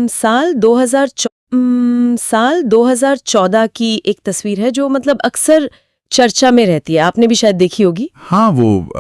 साल 2014 की एक तस्वीर है जो मतलब अक्सर चर्चा में रहती है, आपने भी शायद देखी होगी। हाँ, वो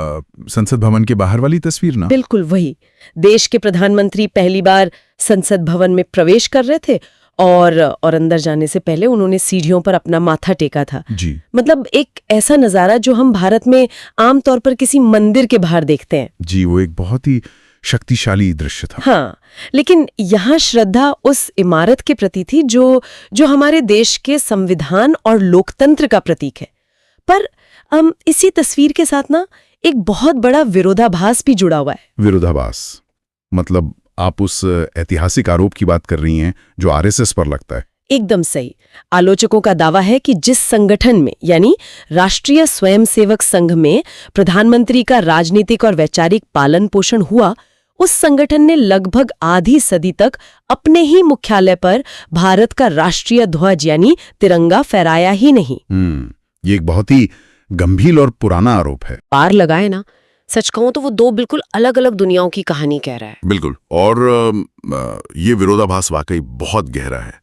संसद भवन के बाहर वाली तस्वीर ना। बिल्कुल वही। देश के प्रधानमंत्री पहली बार संसद भवन में प्रवेश कर रहे थे और अंदर जाने से पहले उन्होंने सीढ़ियों पर अपना माथा टेका था। जी। मतलब एक ऐसा नजारा जो हम भारत में आमतौर पर किसी मंदिर के बाहर देखते हैं। जी, वो एक बहुत ही शक्तिशाली दृश्य था। हाँ, लेकिन यहाँ श्रद्धा उस इमारत के प्रति थी जो हमारे देश के संविधान और लोकतंत्र का प्रतीक है। पर इसी तस्वीर के साथ ना एक बहुत बड़ा विरोधाभास भी जुड़ा हुआ है। विरोधाभास मतलब आप उस ऐतिहासिक आरोप की बात कर रही हैं जो आरएसएस पर लगता है? एकदम सही। आलोचकों का दावा है कि जिस संगठन में यानी राष्ट्रीय स्वयंसेवक संघ में प्रधानमंत्री का राजनीतिक और वैचारिक पालन पोषण हुआ, उस संगठन ने लगभग आधी सदी तक अपने ही मुख्यालय पर भारत का राष्ट्रीय ध्वज यानी तिरंगा फहराया ही नहीं। ये एक बहुत ही गंभीर और पुराना आरोप है। पार लगाए ना, सच कहूं तो वो दो बिल्कुल अलग अलग दुनियाओं की कहानी कह रहा है। बिल्कुल। और ये विरोधाभास वाकई बहुत गहरा है।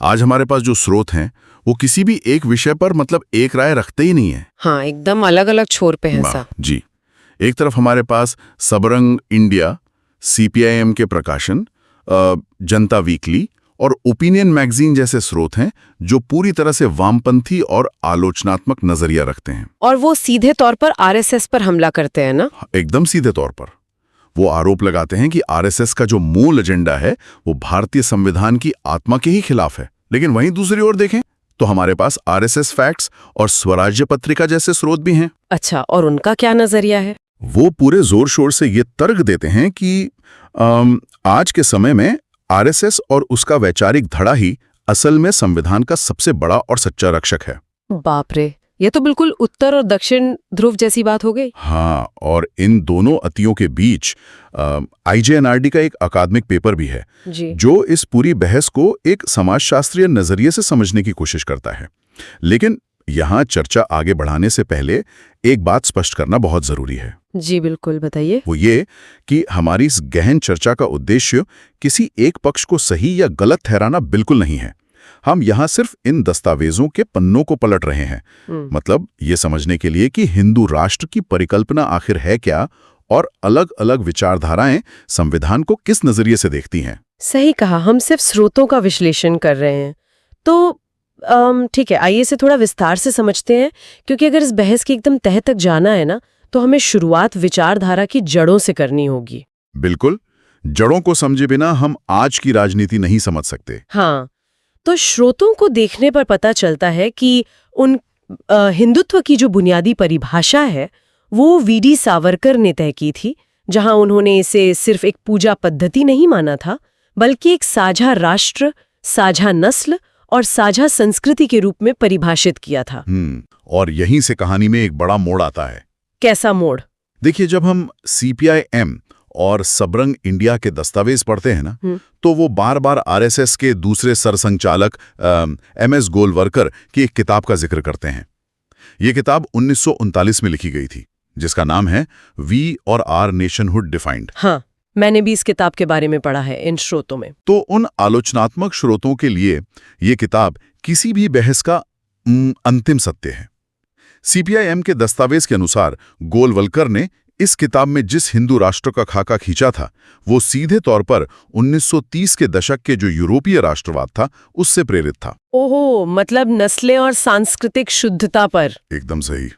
आज हमारे पास जो स्रोत हैं वो किसी भी एक विषय पर मतलब एक राय रखते ही नहीं है। हाँ, एकदम अलग अलग छोर पे है सा। जी। एक तरफ हमारे पास सबरंग इंडिया, सीपीआईएम के प्रकाशन, जनता वीकली और ओपिनियन मैगजीन जैसे स्रोत हैं जो पूरी तरह से वामपंथी और आलोचनात्मक नजरिया रखते हैं। और वो सीधे तौर पर आरएसएस पर हमला करते हैं ना? एकदम सीधे तौर पर वो आरोप लगाते हैं कि आरएसएस का जो मूल एजेंडा है वो भारतीय संविधान की आत्मा के ही खिलाफ है। लेकिन वहीं दूसरी ओर देखें तो हमारे पास आरएसएस फैक्ट्स और स्वराज्य पत्रिका जैसे स्रोत भी हैं। अच्छा, और उनका क्या नजरिया है? वो पूरे जोर शोर से ये तर्क देते हैं कि आज के समय में आरएसएस और उसका वैचारिक धड़ा ही असल में संविधान का सबसे बड़ा और सच्चा रक्षक है। बाप रे, ये तो बिल्कुल उत्तर और दक्षिण ध्रुव जैसी बात हो गई। हाँ, और इन दोनों अतियों के बीच आईजेएनआरडी का एक अकादमिक पेपर भी है जी। जो इस पूरी बहस को एक समाजशास्त्रीय नजरिए से समझने की कोशिश करता है। लेकिन यहाँ चर्चा आगे बढ़ाने से पहले एक बात स्पष्ट करना बहुत जरूरी है। जी बिल्कुल, बताइए। वो ये कि हमारी इस गहन चर्चा का उद्देश्य किसी एक पक्ष को सही या गलत ठहराना बिल्कुल नहीं है। हम यहाँ सिर्फ इन दस्तावेजों के पन्नों को पलट रहे हैं, मतलब ये समझने के लिए कि हिंदू राष्ट्र की परिकल्पना आखिर है क्या और अलग अलग विचारधाराएं संविधान को किस नजरिए से देखती हैं। सही कहा, हम सिर्फ स्रोतों का विश्लेषण कर रहे हैं। तो ठीक है, आइए इसे थोड़ा विस्तार से समझते हैं, क्योंकि अगर इस बहस की एकदम तह तक जाना है ना तो हमें शुरुआत विचारधारा की जड़ों से करनी होगी। बिल्कुल, जड़ों को समझे बिना हम आज की राजनीति नहीं समझ सकते। हाँ, तो स्रोतों को देखने पर पता चलता है कि उन हिंदुत्व की जो बुनियादी परिभाषा है वो वीडी सावरकर ने तय की थी, जहां उन्होंने इसे सिर्फ एक पूजा पद्धति नहीं माना था, बल्कि एक साझा राष्ट्र, साझा नस्ल और साझा संस्कृति के रूप में परिभाषित किया था। और यहीं से कहानी में एक बड़ा मोड़ आता है। कैसा मोड़? देखिए, जब हम सीपीआईएम और सबरंग इंडिया के दस्तावेज पढ़ते हैं ना, तो वो बार बार आरएसएस के दूसरे सरसंचालक एमएस गोलवरकर की एक किताब का जिक्र करते हैं। ये किताब 1939 में लिखी गई थी, जिसका नाम है वी और आर नेशनहुड डिफाइंड। हाँ, मैंने भी इस किताब के बारे में पढ़ा है इन स्रोतों में। तो उन आलोचनात्मक स्रोतों के लिए ये किताब किसी भी बहस का अंतिम सत्य है। सीपीआईएम के दस्तावेज के अनुसार गोलवलकर ने इस किताब में जिस हिंदू राष्ट्र का खाका खींचा था वो सीधे तौर पर 1930 के दशक के जो यूरोपीय राष्ट्रवाद था उससे प्रेरित था। ओहो, मतलब नस्लें और सांस्कृतिक शुद्धता पर। एकदम सही।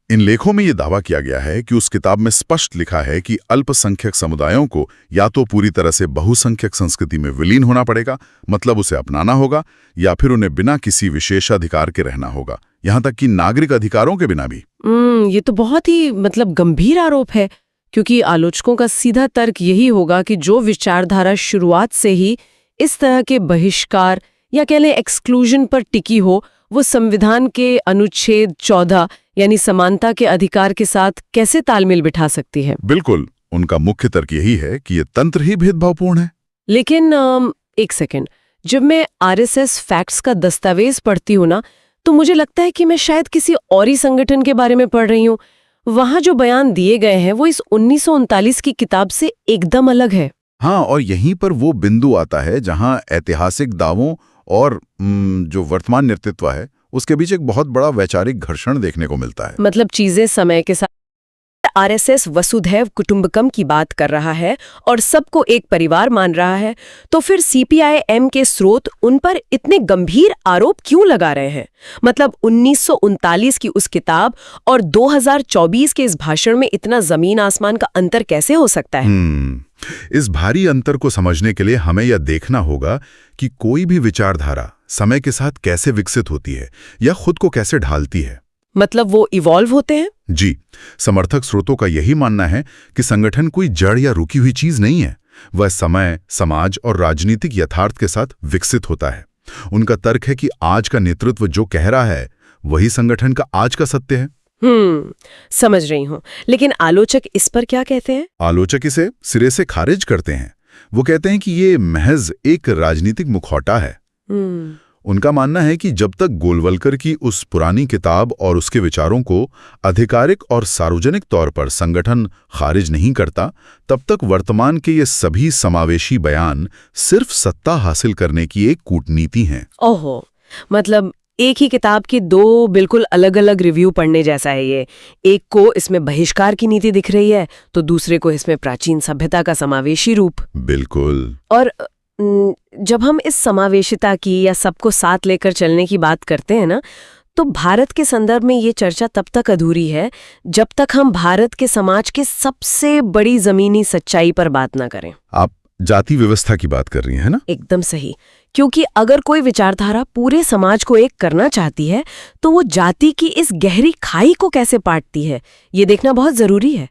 इन लेखों में ये दावा किया गया है कि उस किताब में स्पष्ट लिखा है कि अल्पसंख्यक समुदायों को या तो पूरी तरह से बहुसंख्यक संस्कृति में विलीन होना पड़ेगा, मतलब उसे अपनाना होगा, या फिर उन्हें बिना किसी विशेषाधिकार के रहना होगा, यहाँ तक कि नागरिक अधिकारों के बिना भी। ये तो बहुत ही मतलब गंभीर आरोप है, क्योंकि आलोचकों का सीधा तर्क यही होगा कि जो विचारधारा शुरुआत से ही इस तरह के बहिष्कार या कह लें एक्सक्लूजन पर टिकी हो, वो संविधान के अनुच्छेद 14 यानी समानता के अधिकार के साथ कैसे तालमेल बिठा सकती है। बिल्कुल, उनका मुख्य तर्क यही है कि ये तंत्र ही भेदभावपूर्ण है। लेकिन एक सेकंड, जब मैं आरएसएस फैक्ट्स का दस्तावेज पढ़ती हूँ ना, तो मुझे लगता है कि मैं शायद किसी और ही संगठन के बारे में पढ़ रही हूँ। वहां जो बयान दिए गए हैं वो इस 1939 की किताब से एकदम अलग है। हाँ, और यहीं पर वो बिंदु आता है जहां ऐतिहासिक दावों और जो वर्तमान नेतृत्व है उसके बीच एक बहुत बड़ा वैचारिक घर्षण देखने को मिलता है। मतलब चीजें समय के साथ आरएसएस वसुधैव कुटुंबकम की बात कर रहा है और सबको एक परिवार मान रहा है, तो फिर सीपीआई-एम के स्रोत उन पर इतने गंभीर आरोप क्यों लगा रहे हैं? मतलब 1939 की उस किताब और 2024 के इस भाषण में इतना जमीन आसमान का अंतर कैसे हो सकता है? इस भारी अंतर को समझने के लिए हमें यह देखना होगा कि कोई भी विचारधारा समय के साथ कैसे विकसित होती है या खुद को कैसे ढालती है। मतलब वो इवॉल्व होते हैं? जी, समर्थक स्रोतों का यही मानना है कि संगठन कोई जड़ या रुकी हुई चीज नहीं है, वह समय, समाज और राजनीतिक यथार्थ के साथ विकसित होता है। उनका तर्क है कि आज का नेतृत्व जो कह रहा है वही संगठन का आज का सत्य है। समझ रही हूँ, लेकिन आलोचक इस पर क्या कहते हैं? आलोचक इसे सिरे से खारिज करते हैं। वो कहते हैं कि ये महज एक राजनीतिक मुखौटा है। उनका मानना है कि जब तक गोलवलकर की उस पुरानी किताब और उसके विचारों को आधिकारिक और सार्वजनिक तौर पर संगठन खारिज नहीं करता, तब तक वर्तमान के ये सभी समावेशी बयान सिर्फ सत्ता हासिल करने की एक कूटनीति हैं। ओहो, मतलब एक ही किताब की दो बिल्कुल अलग-अलग रिव्यू पढ़ने जैसा है ये। एक को इसमें बहिष्कार की नीति दिख रही है, तो दूसरे को इसमें प्राचीन सभ्यता का समावेशी रूप। बिल्कुल। और जब हम इस समावेशिता की या सबको साथ लेकर चलने की बात करते हैं ना, तो भारत के संदर्भ में ये चर्चा तब तक अधूरी है जब तक हम भारत के समाज के सबसे बड़ी जमीनी सच्चाई पर बात ना करें। आप जाति व्यवस्था की बात कर रही हैं ना? एकदम सही, क्योंकि अगर कोई विचारधारा पूरे समाज को एक करना चाहती है तो वो जाति की इस गहरी खाई को कैसे पाटती है, ये देखना बहुत जरूरी है।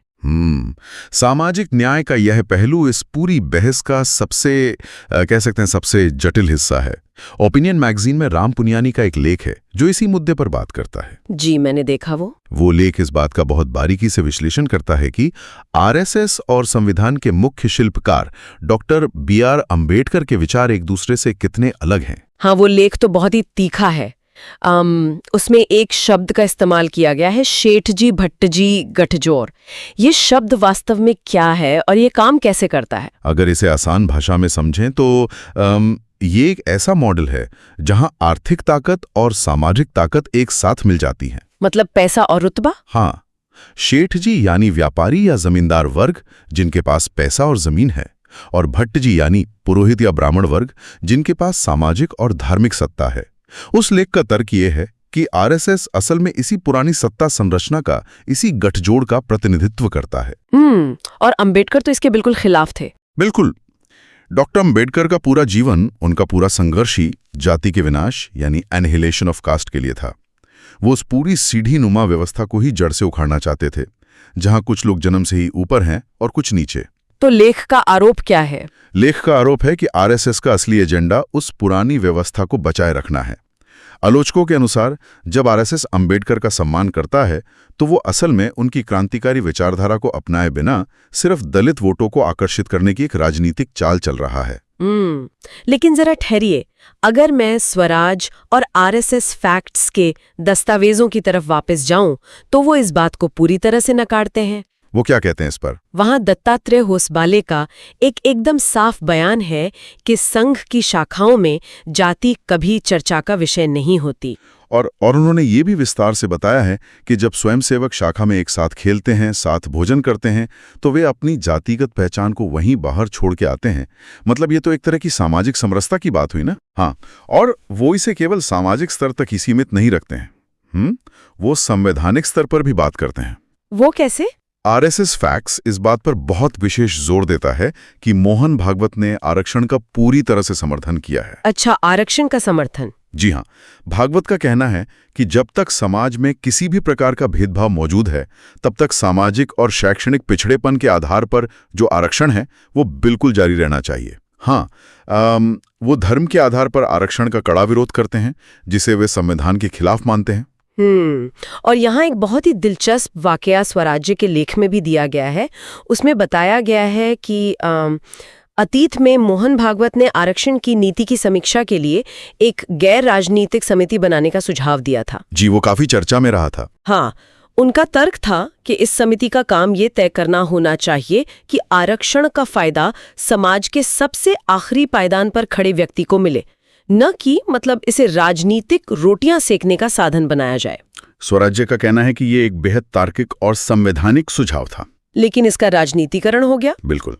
सामाजिक न्याय का यह पहलू इस पूरी बहस का कह सकते हैं सबसे जटिल हिस्सा है। ओपिनियन मैगजीन में राम पुनियानी का एक लेख है जो इसी मुद्दे पर बात करता है। जी, मैंने देखा वो लेख इस बात का बहुत बारीकी से विश्लेषण करता है कि आरएसएस और संविधान के मुख्य शिल्पकार डॉक्टर BR अम्बेडकर के विचार एक दूसरे से कितने अलग हैं। हाँ, वो लेख तो बहुत ही तीखा है। उसमें एक शब्द का इस्तेमाल किया गया है, शेठजी भट्टजी गठजोड़। ये शब्द वास्तव में क्या है और ये काम कैसे करता है? अगर इसे आसान भाषा में समझें तो ये एक ऐसा मॉडल है जहां आर्थिक ताकत और सामाजिक ताकत एक साथ मिल जाती हैं। मतलब पैसा और रुतबा? हाँ, शेठजी यानी व्यापारी या जमींदार वर्ग जिनके पास पैसा और जमीन है, और भट्टजी यानी पुरोहित या ब्राह्मण वर्ग जिनके पास सामाजिक और धार्मिक सत्ता है। उस लेख का तर्क ये है कि आरएसएस असल में इसी पुरानी सत्ता संरचना का, इसी गठजोड़ का प्रतिनिधित्व करता है। और अंबेडकर तो इसके बिल्कुल खिलाफ थे। बिल्कुल। डॉक्टर अंबेडकर का पूरा जीवन, उनका पूरा संघर्ष ही जाति के विनाश यानी एनिहिलेशन ऑफ कास्ट के लिए था। वो उस पूरी सीढ़ी नुमा व्यवस्था को ही जड़ से उखाड़ना चाहते थे, जहां कुछ लोग जन्म से ही ऊपर हैं और कुछ नीचे। तो लेख का आरोप क्या है? लेख का आरोप है कि आरएसएस का असली एजेंडा उस पुरानी व्यवस्था को बचाए रखना है। आलोचकों के अनुसार जब आरएसएस अंबेडकर का सम्मान करता है तो वो असल में उनकी क्रांतिकारी विचारधारा को अपनाए बिना सिर्फ दलित वोटों को आकर्षित करने की एक राजनीतिक चाल चल रहा है। लेकिन जरा ठहरिए, अगर मैं स्वराज और आरएसएस फैक्ट्स के दस्तावेजों की तरफ वापस जाऊं तो वो इस बात को पूरी तरह से नकारते हैं। वो क्या कहते हैं इस पर? वहां दत्तात्रेय होसबाले का एकदम साफ बयान है कि संघ की शाखाओं में जाति कभी चर्चा का विषय नहीं होती। और उन्होंने ये भी विस्तार से बताया है कि जब स्वयंसेवक शाखा में एक साथ खेलते हैं, साथ भोजन करते हैं, तो वे अपनी जातिगत पहचान को वहीं बाहर छोड़ के आते हैं। मतलब ये तो एक तरह की सामाजिक समरसता की बात हुई ना। हाँ, और वो इसे केवल सामाजिक स्तर तक ही सीमित नहीं रखते हैं, वो संवैधानिक स्तर पर भी बात करते हैं। वो कैसे? आरएसएस फैक्ट्स इस बात पर बहुत विशेष जोर देता है कि मोहन भागवत ने आरक्षण का पूरी तरह से समर्थन किया है। अच्छा, आरक्षण का समर्थन? जी हाँ, भागवत का कहना है कि जब तक समाज में किसी भी प्रकार का भेदभाव मौजूद है, तब तक सामाजिक और शैक्षणिक पिछड़ेपन के आधार पर जो आरक्षण है वो बिल्कुल जारी रहना चाहिए। हाँ, वो धर्म के आधार पर आरक्षण का कड़ा विरोध करते हैं, जिसे वे संविधान के खिलाफ मानते हैं। और यहाँ एक बहुत ही दिलचस्प वाकया स्वराज्य के लेख में भी दिया गया है। उसमें बताया गया है कि अतीत में मोहन भागवत ने आरक्षण की नीति की समीक्षा के लिए एक गैर राजनीतिक समिति बनाने का सुझाव दिया था। जी, वो काफी चर्चा में रहा था। हाँ, उनका तर्क था कि इस समिति का काम ये तय करना होना चाहिए कि आरक्षण का फायदा समाज के सबसे आखिरी पायदान पर खड़े व्यक्ति को मिले, न कि मतलब इसे राजनीतिक रोटियां सेकने का साधन बनाया जाए। स्वराज्य का कहना है कि ये एक बेहद तार्किक और संवैधानिक सुझाव था, लेकिन इसका राजनीतिकरण हो गया। बिल्कुल।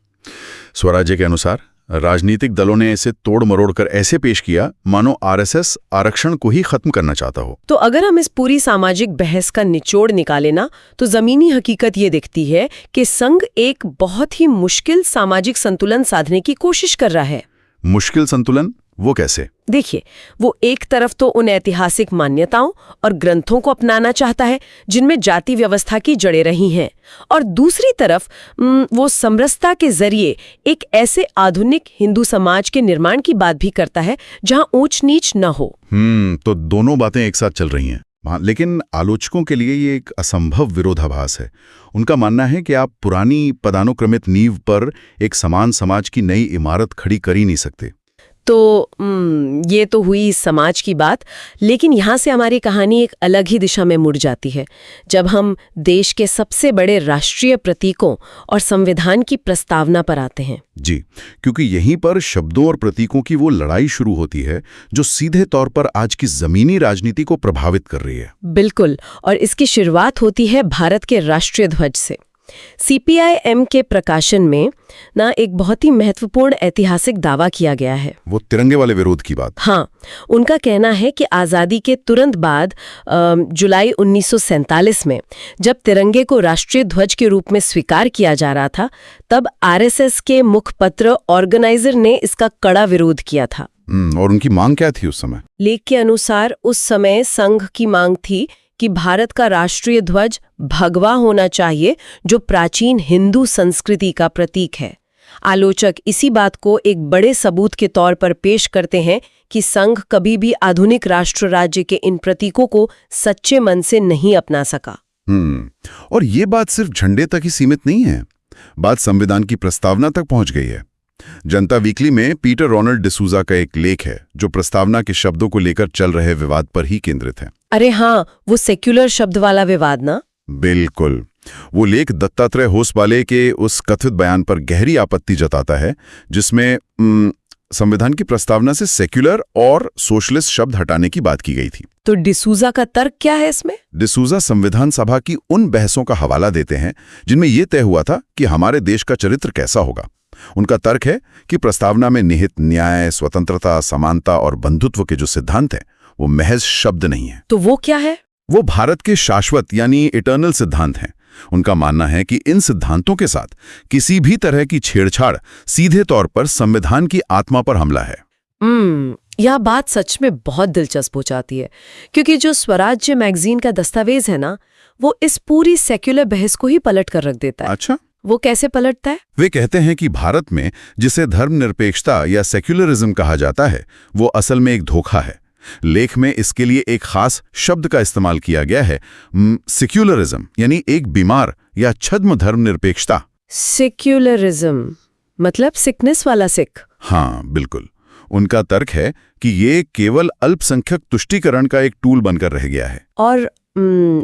स्वराज्य के अनुसार राजनीतिक दलों ने इसे तोड़ मरोड़ कर ऐसे पेश किया मानो आरएसएस आरक्षण को ही खत्म करना चाहता हो। तो अगर हम इस पूरी सामाजिक बहस का निचोड़ निकाले ना, तो जमीनी हकीकत ये दिखती है कि संघ एक बहुत ही मुश्किल सामाजिक संतुलन साधने की कोशिश कर रहा है। मुश्किल संतुलन वो कैसे? देखिए, वो एक तरफ तो उन ऐतिहासिक मान्यताओं और ग्रंथों को अपनाना चाहता है जिनमें जाति व्यवस्था की जड़ें रही हैं, और दूसरी तरफ वो समरसता के जरिए एक ऐसे आधुनिक हिंदू समाज के निर्माण की बात भी करता है जहां ऊंच नीच न हो। तो दोनों बातें एक साथ चल रही हैं। हाँ, लेकिन आलोचकों के लिए ये एक असंभव विरोधाभास है। उनका मानना है कि आप पुरानी पदानुक्रमित नींव पर एक समान समाज की नई इमारत खड़ी कर ही नहीं सकते। तो ये तो हुई समाज की बात, लेकिन यहाँ से हमारी कहानी एक अलग ही दिशा में मुड़ जाती है जब हम देश के सबसे बड़े राष्ट्रीय प्रतीकों और संविधान की प्रस्तावना पर आते हैं। जी, क्योंकि यहीं पर शब्दों और प्रतीकों की वो लड़ाई शुरू होती है जो सीधे तौर पर आज की जमीनी राजनीति को प्रभावित कर रही है। बिल्कुल, और इसकी शुरुआत होती है भारत के राष्ट्रीय ध्वज से। CPI-M के प्रकाशन में ना एक बहुत ही महत्वपूर्ण ऐतिहासिक दावा किया गया है। वो तिरंगे वाले विरोध की बात। हाँ, उनका कहना है कि आज़ादी के तुरंत बाद जुलाई 1947 में जब तिरंगे को राष्ट्रीय ध्वज के रूप में स्वीकार किया जा रहा था, तब RSS के मुखपत्र ऑर्गेनाइजर ने इसका कड़ा विरोध किया था। और उनकी मांग क्या थी उस समय? लेख के अनुसार उस समय संघ की मांग थी कि भारत का राष्ट्रीय ध्वज भगवा होना चाहिए, जो प्राचीन हिंदू संस्कृति का प्रतीक है। आलोचक इसी बात को एक बड़े सबूत के तौर पर पेश करते हैं कि संघ कभी भी आधुनिक राष्ट्र राज्य के इन प्रतीकों को सच्चे मन से नहीं अपना सका। और ये बात सिर्फ झंडे तक ही सीमित नहीं है, बात संविधान की प्रस्तावना तक पहुंच गई है। जनता वीकली में पीटर रोनाल्ड डिसूजा का एक लेख है जो प्रस्तावना के शब्दों को लेकर चल रहे विवाद पर ही केंद्रित है। अरे हाँ, वो सेक्युलर शब्द वाला विवाद ना? बिल्कुल। वो लेख दत्तात्रेय होसबाले के उस कथित बयान पर गहरी आपत्ति जताता है जिसमें संविधान की प्रस्तावना से सेक्युलर और सोशलिस्ट शब्द हटाने की बात की गई थी। तो डिसूजा का तर्क क्या है इसमें? डिसूजा संविधान सभा की उन बहसों का हवाला देते हैं जिनमें यह तय हुआ था कि हमारे देश का चरित्र कैसा होगा। उनका तर्क है कि प्रस्तावना में निहित न्याय, स्वतंत्रता, समानता और बंधुत्व के जो सिद्धांत हैं वो महज शब्द नहीं है। तो वो क्या है? वो भारत के शाश्वत यानी इटर्नल सिद्धांत हैं। उनका मानना है कि इन सिद्धांतों के साथ किसी भी तरह की छेड़छाड़ सीधे तौर पर संविधान की आत्मा पर हमला है। यह बात सच में बहुत दिलचस्प हो जाती है, क्योंकि जो स्वराज्य मैगजीन का दस्तावेज है ना, वो इस पूरी सेक्युलर बहस को ही पलट कर रख देता है। अच्छा, वो कैसे पलटता है? वे कहते हैं कि भारत में जिसे धर्मनिरपेक्षता या सेक्युलरिज्म कहा जाता है वो असल में एक धोखा है। लेख में इसके लिए एक खास शब्द का इस्तेमाल किया गया है, सेक्युलरिज्म, यानी एक बीमार या छद्म धर्मनिरपेक्षता। सेक्युलरिज्म मतलब सिकनेस वाला सिक? हाँ, बिल्कुल। उनका तर्क है कि ये केवल अल्पसंख्यक तुष्टीकरण का एक टूल बनकर रह गया है। और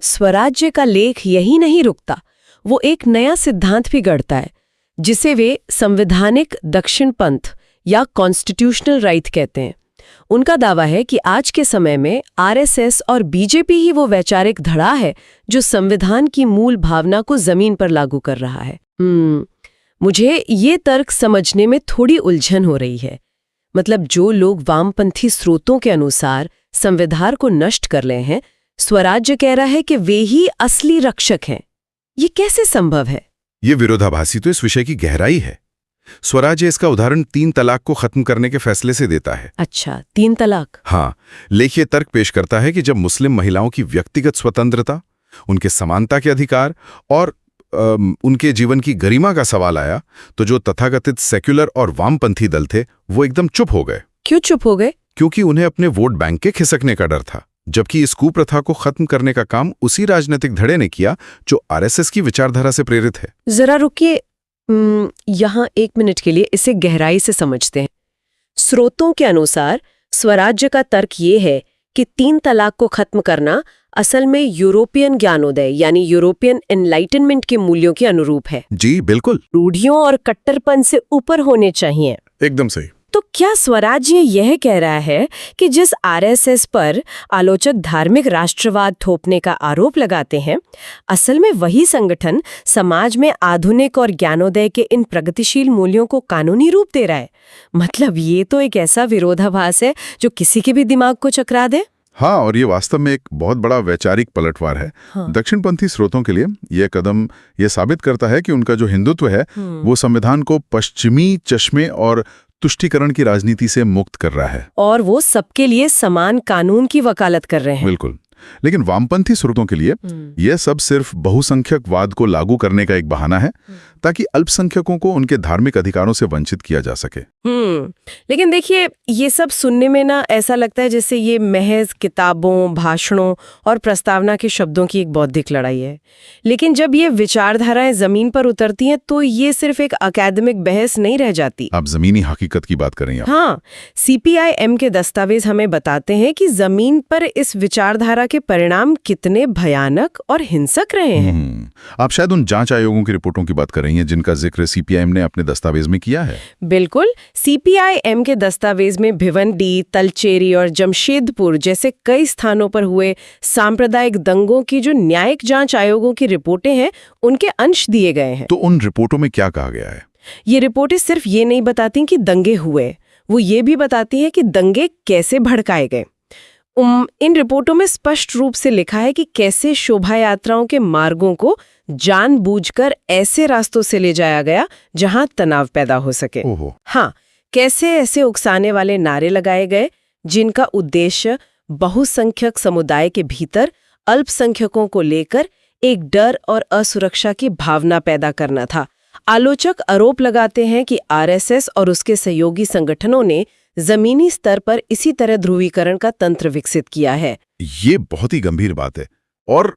स्वराज्य का लेख यही नहीं रुकता, वो एक नया सिद्धांत भी गढ़ता है जिसे वे संवैधानिक दक्षिणपंथ या कॉन्स्टिट्यूशनल राइट कहते हैं। उनका दावा है कि आज के समय में RSS और BJP ही वो वैचारिक धड़ा है जो संविधान की मूल भावना को जमीन पर लागू कर रहा है। मुझे ये तर्क समझने में थोड़ी उलझन हो रही है। मतलब जो लोग वामपंथी स्रोतों के अनुसार संविधान को नष्ट कर रहे हैं, स्वराज्य कह रहा है कि वे ही असली रक्षक हैं। ये कैसे संभव है? ये विरोधाभासी तो इस विषय की गहराई है। स्वराज्य इसका उदाहरण 3 तलाक को खत्म करने के फैसले से देता है। अच्छा, 3 तलाक? हाँ, लेख ये तर्क पेश करता है कि जब मुस्लिम महिलाओं की व्यक्तिगत स्वतंत्रता, उनके समानता के अधिकार और उनके जीवन की गरिमा का सवाल आया, तो जो तथाकथित सेक्युलर और वामपंथी दल थे वो एकदम चुप हो गए। क्यों चुप हो गए? क्योंकि उन्हें अपने वोट बैंक के खिसकने का डर था, जबकि इस कुप्रथा को खत्म करने का काम उसी राजनीतिक धड़े ने किया जो RSS की विचारधारा से प्रेरित है। जरा रुकिए, यहाँ 1 मिनट के लिए इसे गहराई से समझते हैं। स्रोतों के अनुसार स्वराज्य का तर्क ये है कि 3 तलाक को खत्म करना असल में यूरोपियन ज्ञानोदय यानी यूरोपियन एनलाइटनमेंट के मूल्यों के अनुरूप है। जी बिल्कुल, रूढ़ियों और कट्टरपन से ऊपर होने चाहिए। एकदम सही। तो क्या स्वराज्य यह कह रहा है कि जिस आरएसएस पर आलोचक धार्मिक राष्ट्रवाद थोपने का आरोप लगाते हैं, असल में वही संगठन समाज में आधुनिक और ज्ञानोदय के इन प्रगतिशील मूल्यों को कानूनी रूप दे रहा है? मतलब ये तो एक ऐसा विरोधाभास है जो किसी के भी दिमाग को चकरा दे। हाँ, और ये वास्तव में एक बहुत बड़ा वैचारिक पलटवार है। हाँ। दक्षिणपंथी स्रोतों के लिए यह कदम ये साबित करता है कि उनका जो हिंदुत्व है वो संविधान को पश्चिमी चश्मे और तुष्टीकरण की राजनीति से मुक्त कर रहा है, और वो सबके लिए समान कानून की वकालत कर रहे हैं। बिल्कुल। लेकिन वामपंथी स्रोतों के लिए यह सब सिर्फ बहुसंख्यकवाद को लागू करने का एक बहाना है ताकि अल्पसंख्यकों को उनके धार्मिक अधिकारों से वंचित किया जा सके। लेकिन देखिए, ये सब सुनने में ना ऐसा लगता है जैसे ये महज किताबों, भाषणों और प्रस्तावना के शब्दों की एक बौद्धिक लड़ाई है। लेकिन जब ये विचारधाराएं जमीन पर उतरती हैं तो ये सिर्फ एक अकादमिक बहस नहीं रह जाती। आप जमीनी हकीकत की बात कर रही हैं। हाँ, सीपीआई-एम के दस्तावेज हमें बताते हैं कि जमीन पर इस विचारधारा के परिणाम कितने भयानक और हिंसक रहे हैं। आप शायद उन जांच आयोगों की रिपोर्टों की बात कर रही हैं जिनका जिक्र सीपीआईएम ने अपने दस्तावेज में किया है। बिल्कुल, सीपीआई-एम के दस्तावेज में भिवंडी, तलचेरी और जमशेदपुर जैसे कई स्थानों पर हुए सांप्रदायिक दंगों की जो न्यायिक जांच आयोगों की रिपोर्टें हैं, उनके अंश दिए गए हैं। तो उन रिपोर्टों में क्या कहा गया है? ये रिपोर्टें सिर्फ ये नहीं बताती कि दंगे हुए, वो ये भी बताती हैं कि दंगे कैसे भड़काए गए। इन रिपोर्टों में स्पष्ट रूप से लिखा है कि कैसे शोभा यात्राओं के मार्गों को जानबूझकर ऐसे रास्तों से ले जाया गया जहां तनाव पैदा हो सके। ओहो। हाँ, कैसे ऐसे उकसाने वाले नारे लगाए गए जिनका उद्देश्य बहुसंख्यक समुदाय के भीतर अल्पसंख्यकों को लेकर एक डर और असुरक्षा की भावना पैदा करना था। आलोचक आरोप लगाते हैं कि आरएसएस और उसके सहयोगी संगठनों ने जमीनी स्तर पर इसी तरह ध्रुवीकरण का तंत्र विकसित किया है। ये बहुत ही गंभीर बात है। और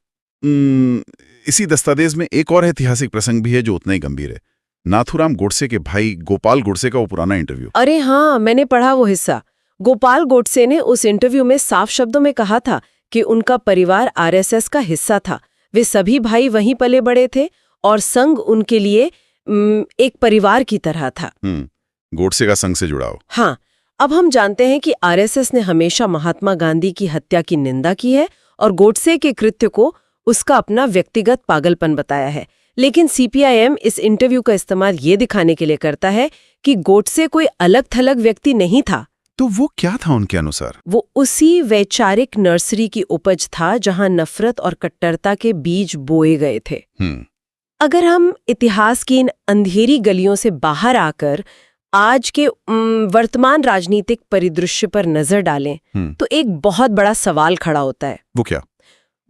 इसी दस्तावेज में एक और ऐतिहासिक प्रसंग भी है जो उतना ही गंभीर है। नाथूराम गोडसे के भाई गोपाल गोडसे का वो पुराना इंटरव्यू। अरे हाँ, मैंने पढ़ा वो हिस्सा। गोपाल गोडसे ने उस इंटरव्यू में साफ शब्दों में कहा था कि उनका परिवार आरएसएस का हिस्सा था। वे सभी भाई वहीं पले बड़े थे और संघ उनके लिए एक परिवार की तरह था। गोडसे का संघ से जुड़ाव। हाँ, अब हम जानते हैं कि आरएसएस ने हमेशा महात्मा गांधी की हत्या की निंदा की है और गोडसे के कृत्य को उसका अपना व्यक्तिगत पागलपन बताया है। लेकिन सीपीआईएम इस इंटरव्यू का इस्तेमाल ये दिखाने के लिए करता है कि गोडसे कोई अलग-थलग व्यक्ति नहीं था। तो वो क्या था उनके अनुसार? वो उसी वैचारिक नर्सरी की उपज था जहां नफरत और कट्टरता के बीज बोए गए थे। अगर हम इतिहास की इन अंधेरी गलियों से बाहर आकर आज के वर्तमान राजनीतिक परिदृश्य पर नजर डालें तो एक बहुत बड़ा सवाल खड़ा होता है। वो क्या?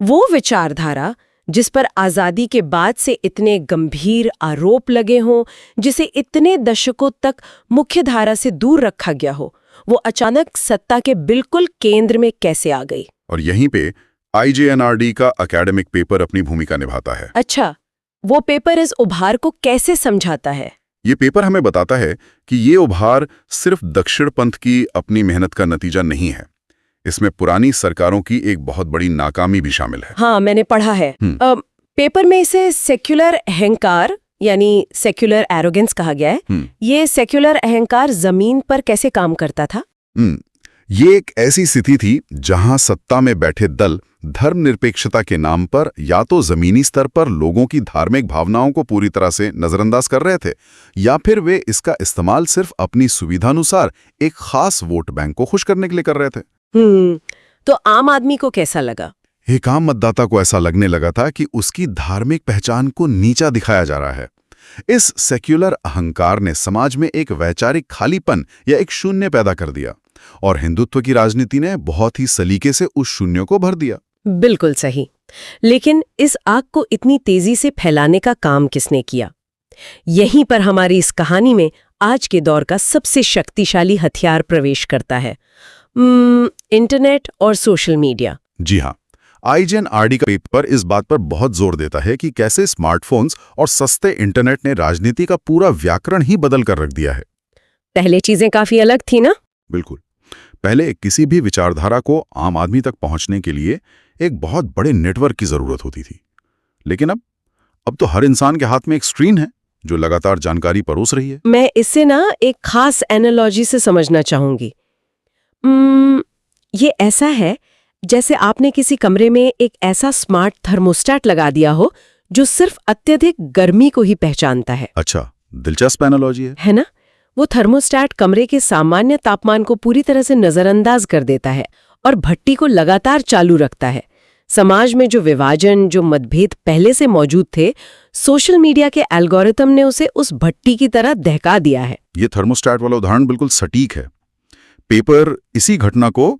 वो विचारधारा जिस पर आजादी के बाद से इतने गंभीर आरोप लगे हों, जिसे इतने दशकों तक मुख्यधारा से दूर रखा गया हो, वो अचानक सत्ता के बिल्कुल केंद्र में कैसे आ गई? और यहीं पे IJNRD का एकेडमिक पेपर अपनी भूमिका निभाता है। अच्छा, वो पेपर इस उभार को कैसे समझाता है? ये पेपर हमें बताता है कि ये उभार सिर्फ दक्षिण पंथ की अपनी मेहनत का नतीजा नहीं है। इसमें पुरानी सरकारों की एक बहुत बड़ी नाकामी भी शामिल है। हाँ, मैंने पढ़ा है। पेपर में इसे सेक्युलर अहंकार यानी सेक्युलर एरोगेंस कहा गया है। ये सेक्युलर अहंकार जमीन पर कैसे काम करता था? ये एक ऐसी स्थिति थी जहां सत्ता में बैठे दल धर्मनिरपेक्षता के नाम पर या तो जमीनी स्तर पर लोगों की धार्मिक भावनाओं को पूरी तरह से नजरअंदाज कर रहे थे, या फिर वे इसका इस्तेमाल सिर्फ अपनी सुविधानुसार एक खास वोट बैंक को खुश करने के लिए कर रहे थे। तो आम आदमी को कैसा लगा? एक आम मतदाता को ऐसा लगने लगा था कि उसकी धार्मिक पहचान को नीचा दिखाया जा रहा है। इस सेक्युलर अहंकार ने समाज में एक वैचारिक खालीपन या एक शून्य पैदा कर दिया, और हिंदुत्व की राजनीति ने बहुत ही सलीके से उस शून्य को भर दिया। बिल्कुल सही। लेकिन इस आग को इतनी तेजी से फैलाने का काम किसने किया? यहीं पर हमारी इस कहानी में आज के दौर का सबसे शक्तिशाली हथियार प्रवेश करता है, इंटरनेट और सोशल मीडिया। जी हाँ, IJNRD का पेपर इस बात पर बहुत जोर देता है कि कैसे स्मार्टफोन्स और सस्ते इंटरनेट ने राजनीति का पूरा व्याकरण ही बदल कर रख दिया है। पहले चीजें काफी अलग थी ना? बिल्कुल। पहले किसी भी विचारधारा को आम आदमी तक पहुंचने के लिए एक बहुत बड़े नेटवर्क की जरूरत होती थी। लेकिन अब तो हर इंसान के हाथ में एक स्क्रीन है जो लगातार जानकारी परोस रही है। मैं इसे ना एक खास एनालॉजी से समझना चाहूंगी। ये ऐसा है जैसे आपने किसी कमरे में एक ऐसा स्मार्ट थर्मोस्टेट लगा दिया हो जो सिर्फ अत्यधिक गर्मी को ही पहचानता है। अच्छा, दिलचस्प एनालॉजी है ना? वो थर्मोस्टेट कमरे के सामान्य तापमान को पूरी तरह से नजरअंदाज कर देता है और भट्टी को लगातार चालू रखता है। समाज में जो विभाजन, जो मतभेद पहले से मौजूद थे, सोशल मीडिया के एल्गोरिथम ने उसे उस भट्टी की तरह दहका दिया है। ये थर्मोस्टेट वाला उदाहरण बिल्कुल सटीक है। पेपर इसी घटना को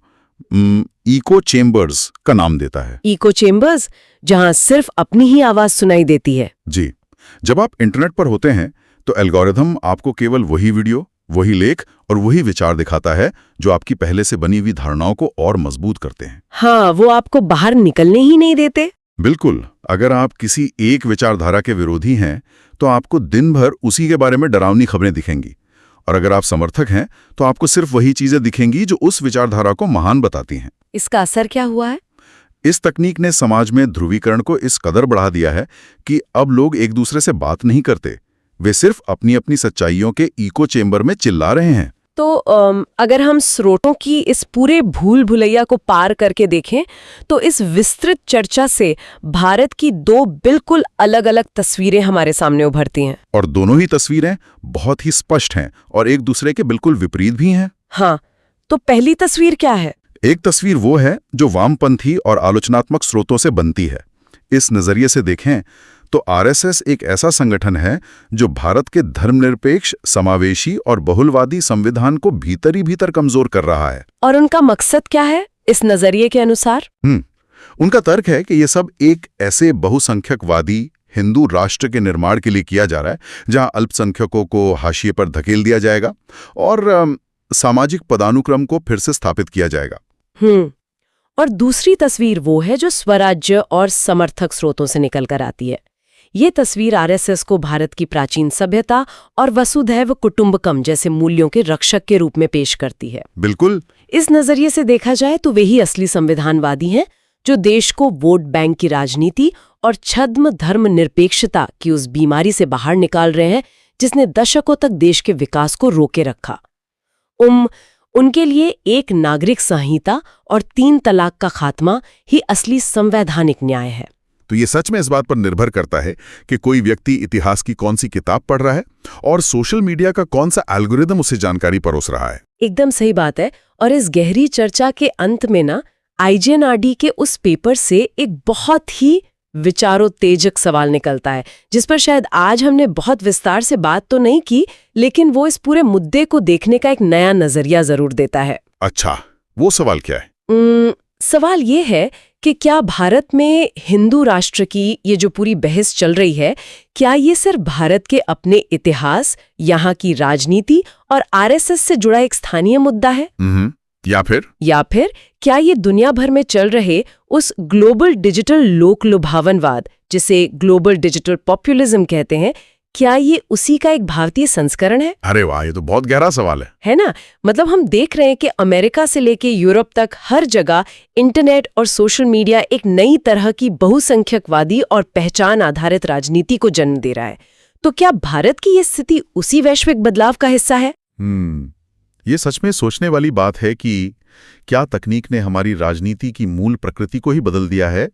इको चेम्बर्स का नाम देता है। इको चेम्बर्स, जहां सिर्फ अपनी ही आवाज सुनाई देती है। जी, जब आप इंटरनेट पर होते हैं तो एल्गोरिथम आपको केवल वही वीडियो, वही लेख और वही विचार दिखाता है जो आपकी पहले से बनी हुई धारणाओं को और मजबूत करते हैं। हाँ, वो आपको बाहर निकलने ही नहीं देते। बिल्कुल। अगर आप किसी एक विचारधारा के विरोधी हैं तो आपको दिन भर उसी के बारे में डरावनी खबरें दिखेंगी, और अगर आप समर्थक हैं तो आपको सिर्फ वही चीजें दिखेंगी जो उस विचारधारा को महान बताती हैं। इसका असर क्या हुआ है? इस तकनीक ने समाज में ध्रुवीकरण को इस कदर बढ़ा दिया है कि अब लोग एक दूसरे से बात नहीं करते, वे सिर्फ अपनी अपनी सच्चाइयों के इको चेम्बर में चिल्ला रहे हैं। तो अगर हम स्रोतों की इस पूरे भूल भुलैया को पार करके देखें तो इस विस्तृत चर्चा से भारत की दो बिल्कुल अलग-अलग तस्वीरें हमारे सामने उभरती हैं। और दोनों ही तस्वीरें बहुत ही स्पष्ट हैं और एक दूसरे के बिल्कुल विपरीत भी हैं। हाँ, तो पहली तस्वीर क्या है? एक तस्वीर वो है जो वामपंथी और आलोचनात्मक स्रोतों से बनती है। इस नजरिए से देखें तो आरएसएस एक ऐसा संगठन है जो भारत के धर्मनिरपेक्ष, समावेशी और बहुलवादी संविधान को भीतर ही भीतर कमजोर कर रहा है। और उनका मकसद क्या है इस नजरिए के अनुसार? उनका तर्क है कि ये सब एक ऐसे बहुसंख्यकवादी हिंदू राष्ट्र के निर्माण के लिए किया जा रहा है जहां अल्पसंख्यकों को हाशिए पर धकेल दिया जाएगा और सामाजिक पदानुक्रम को फिर से स्थापित किया जाएगा। और दूसरी तस्वीर वो है जो स्वराज्य और समर्थक स्रोतों से निकल कर आती है। ये तस्वीर आरएसएस को भारत की प्राचीन सभ्यता और वसुधैव कुटुंबकम जैसे मूल्यों के रक्षक के रूप में पेश करती है। बिल्कुल। इस नजरिए से देखा जाए तो वे ही असली संविधानवादी हैं जो देश को वोट बैंक की राजनीति और छद्म धर्म निरपेक्षता की उस बीमारी से बाहर निकाल रहे हैं जिसने दशकों तक देश के विकास को रोके रखा। उनके लिए एक नागरिक संहिता और 3 तलाक का खात्मा ही असली संवैधानिक न्याय है। तो ये सच में इस बात पर निर्भर करता है कि कोई व्यक्ति इतिहास की कौन सी किताब पढ़ रहा है और सोशल मीडिया का कौन सा एल्गोरिदम उसे जानकारी परोस रहा है। एकदम सही बात है। और इस गहरी चर्चा के अंत में ना IGNRD के उस पेपर से एक बहुत ही विचारोत्तेजक सवाल निकलता है जिस पर शायद आज हमने बहुत विस्तार से बात तो नहीं की, लेकिन वो इस पूरे मुद्दे को देखने का एक नया नजरिया जरूर देता है। अच्छा, वो सवाल क्या है? सवाल ये है कि क्या भारत में हिंदू राष्ट्र की ये जो पूरी बहस चल रही है, क्या ये सिर्फ भारत के अपने इतिहास, यहाँ की राजनीति और आरएसएस से जुड़ा एक स्थानीय मुद्दा है, या फिर क्या ये दुनिया भर में चल रहे उस ग्लोबल डिजिटल लोक लुभावनवाद जिसे ग्लोबल डिजिटल पॉपुलिज्म कहते हैं, क्या ये उसी का एक भारतीय संस्करण है? अरे वाह, ये तो बहुत गहरा सवाल है ना? मतलब हम देख रहे हैं कि अमेरिका से लेके यूरोप तक हर जगह इंटरनेट और सोशल मीडिया एक नई तरह की बहुसंख्यकवादी और पहचान आधारित राजनीति को जन्म दे रहा है। तो क्या भारत की ये स्थिति उसी वैश्विक बदलाव का हिस्सा है? ये सच में सोचने वाली बात है कि क्या तकनीक ने हमारी राजनीति की मूल प्रकृति को ही बदल दिया है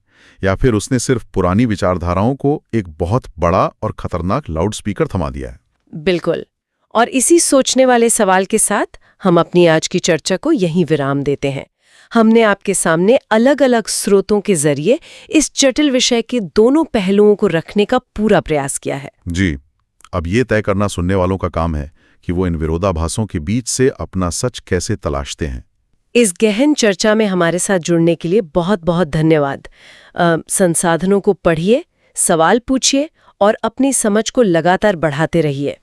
या फिर उसने सिर्फ पुरानी विचारधाराओं को एक बहुत बड़ा और खतरनाक लाउडस्पीकर थमा दिया है। बिल्कुल। और इसी सोचने वाले सवाल के साथ हम अपनी आज की चर्चा को यहीं विराम देते हैं। हमने आपके सामने अलग-अलग स्रोतों के जरिए इस जटिल विषय के दोनों पहलुओं को रखने का पूरा प्रयास किया है। जी, अब ये तय करना सुनने वालों का काम है कि वो इन विरोधाभासों के बीच से अपना सच कैसे तलाशते हैं। इस गहन चर्चा में हमारे साथ जुड़ने के लिए बहुत बहुत धन्यवाद। संसाधनों को पढ़िए, सवाल पूछिए और अपनी समझ को लगातार बढ़ाते रहिए।